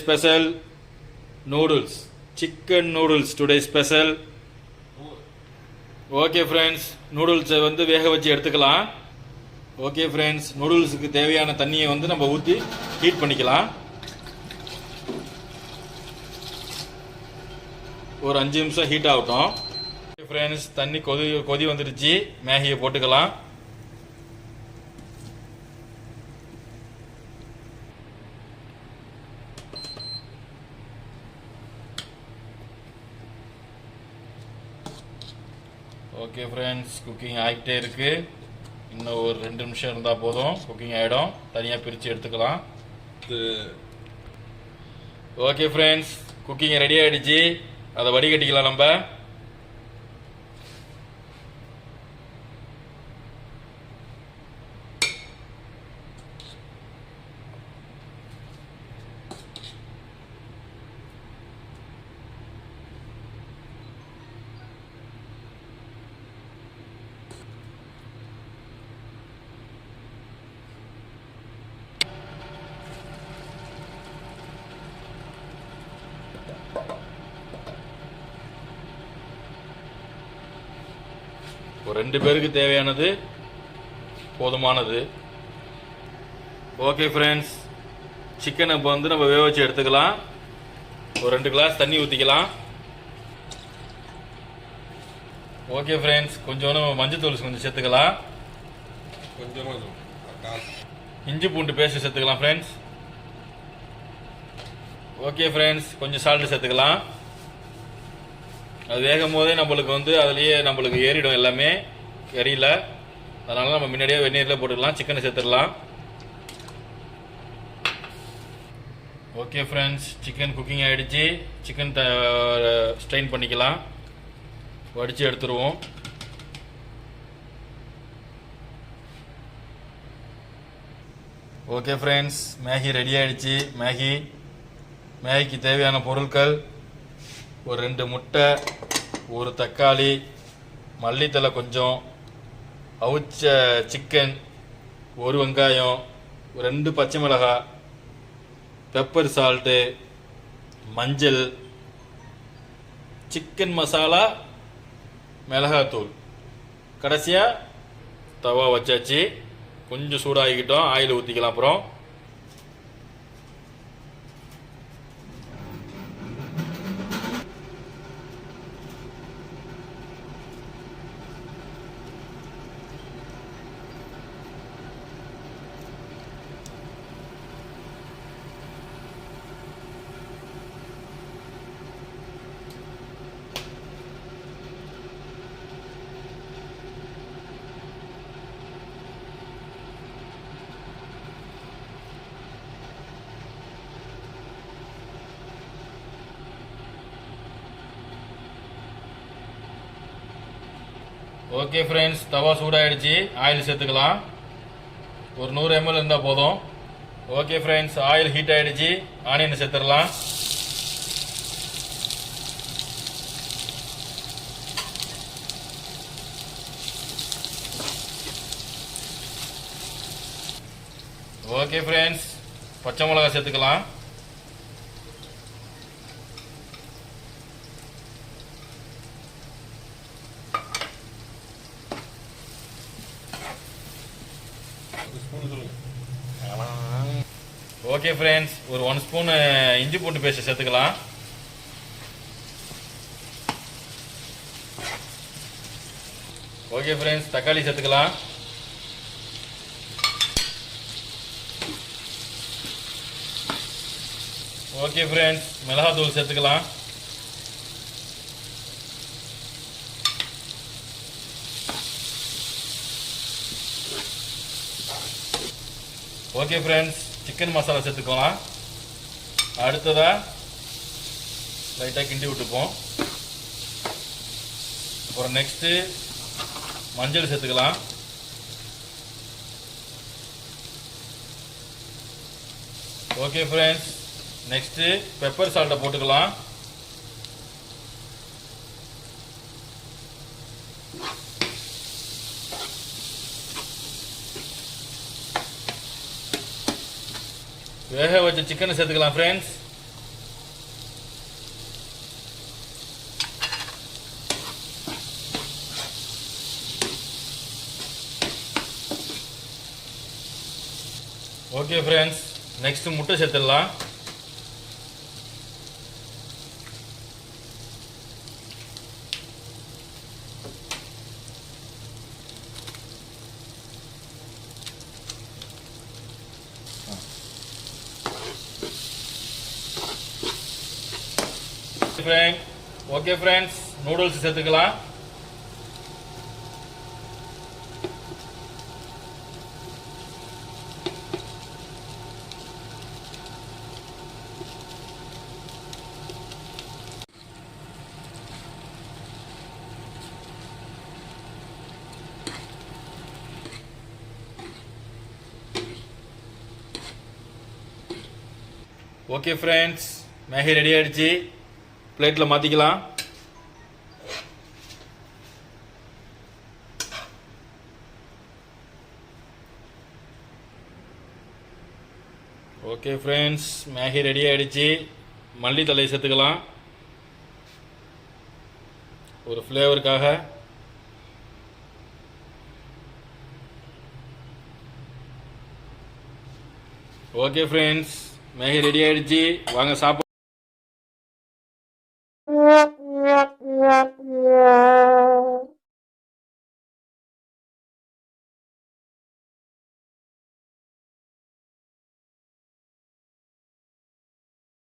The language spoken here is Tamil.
special noodles, chicken noodles today special. Okay friends, noodles வந்து வேக வச்சு எடுத்துக்கலாம். Okay friends, noodlesக்கு தேவையான தண்ணியை வந்து நம்ம ஊத்தி ஹீட் பண்ணிக்கலாம். ஒரு 5 நிமிஷம் ஹீட் ஆகட்டும். Okay friends, தண்ணி கொதி வந்துருச்சு. மேகியை போட்டுக்கலாம். ஓகே ஃப்ரெண்ட்ஸ், குக்கிங் ஆகிட்டே இருக்கு. இன்னும் ஒரு 2 நிமிஷம் இருந்தால் போதும், குக்கிங் ஆகிடும். தனியாக பிரித்து எடுத்துக்கலாம். ஓகே ஃப்ரெண்ட்ஸ், குக்கிங் ரெடி ஆகிடுச்சு. அதை வடிகட்டிக்கலாம் நம்ம. ஒரு 2 பேருக்கு தேவையானது போதுமானது. ஓகே ஃப்ரெண்ட்ஸ், சிக்கனை இப்போ வந்து நம்ம வேக வச்சு எடுத்துக்கலாம். ஒரு 2 கிளாஸ் தண்ணி ஊற்றிக்கலாம். ஓகே ஃப்ரெண்ட்ஸ், கொஞ்சோண்டு மஞ்சத்தூள் கொஞ்சம் சேர்த்துக்கலாம். இஞ்சி பூண்டு பேஸ்ட் சேர்த்துக்கலாம் ஃப்ரெண்ட்ஸ். ஓகே ஃப்ரெண்ட்ஸ், கொஞ்சம் சால்ட்டு சேர்த்துக்கலாம். அது வேகும் போதே நம்மளுக்கு வந்து அதுலேயே நம்மளுக்கு ஏறிடும் எல்லாமே கறியில். அதனால நம்ம முன்னாடியே வெந்நீரில் போட்டுக்கலாம். சிக்கனை சேர்த்துடலாம். ஓகே ஃப்ரெண்ட்ஸ், சிக்கன் குக்கிங் ஆகிடுச்சு. சிக்கன் ஸ்ட்ரெயின் பண்ணிக்கலாம். வடித்து எடுத்துருவோம். ஓகே ஃப்ரெண்ட்ஸ், மேகி ரெடி ஆகிடுச்சு. மேகிக்கு தேவையான பொருட்கள்: ஒரு 2 முட்டை, ஒரு தக்காளி, மல்லித்தலை கொஞ்சம், அவிச்ச சிக்கன், ஒரு வெங்காயம், 2 பச்சை மிளகாய், பெப்பர் சால்ட்டு, மஞ்சள், சிக்கன் மசாலா, மிளகாத்தூள். கடைசியாக தவா வச்சாச்சு. கொஞ்சம் சூடாகிக்கிட்டோம். ஆயில் ஊற்றிக்கலாம். அப்புறம் ஓகே ஃப்ரெண்ட்ஸ், தவா சூடாகிடுச்சு. ஆயில் சேர்த்துக்கலாம். ஒரு 100 ml இருந்தால் போதும். ஓகே ஃப்ரெண்ட்ஸ், ஆயில் ஹீட் ஆகிடுச்சு. ஆனியன் சேர்த்துடலாம். ஓகே ஃப்ரெண்ட்ஸ், பச்சை மிளகாய் சேர்த்துக்கலாம். ஓகே ஃப்ரெண்ட்ஸ், ஒரு 1 ஸ்பூன் இஞ்சி பூண்டு பேஸ்ட் சேர்த்துக்கலாம். ஓகே ஃப்ரெண்ட்ஸ், தக்காளி சேர்த்துக்கலாம். ஓகே ஃப்ரெண்ட்ஸ், மிளகாத்தூள் சேர்த்துக்கலாம். ஓகே ஃப்ரெண்ட்ஸ், சிக்கன் மசாலா சேர்த்துக்கலாம். அடுத்ததாக லைட்டாக கிண்டி விட்டுப்போம். அப்புறம் நெக்ஸ்ட்டு மஞ்சள் சேர்த்துக்கலாம். ஓகே ஃப்ரெண்ட்ஸ், நெக்ஸ்ட்டு பெப்பர் சால்ட்டை போட்டுக்கலாம். வேக வச்ச சிக்கனை சேர்த்துக்கலாம் ஃப்ரெண்ட்ஸ். ஓகே ஃப்ரெண்ட்ஸ், நெக்ஸ்ட் முட்டை சேர்த்துடலாம். ஓகே ஃப்ரெண்ட்ஸ், நூடுல்ஸ் சேர்த்துக்கலாம். ஓகே ஃப்ரெண்ட்ஸ், மேகி ரெடி ஆயிடுச்சு. பிளேட்டில் மாற்றிக்கலாம். ஓகே ஃப்ரெண்ட்ஸ், மேகி ரெடி ஆயிடுச்சு. மல்லித்தலை சேர்த்துக்கலாம் ஒரு ஃப்ளேவருக்காக. ஓகே ஃப்ரெண்ட்ஸ், மேகி ரெடி ஆயிடுச்சு. வாங்க சாப்பிட.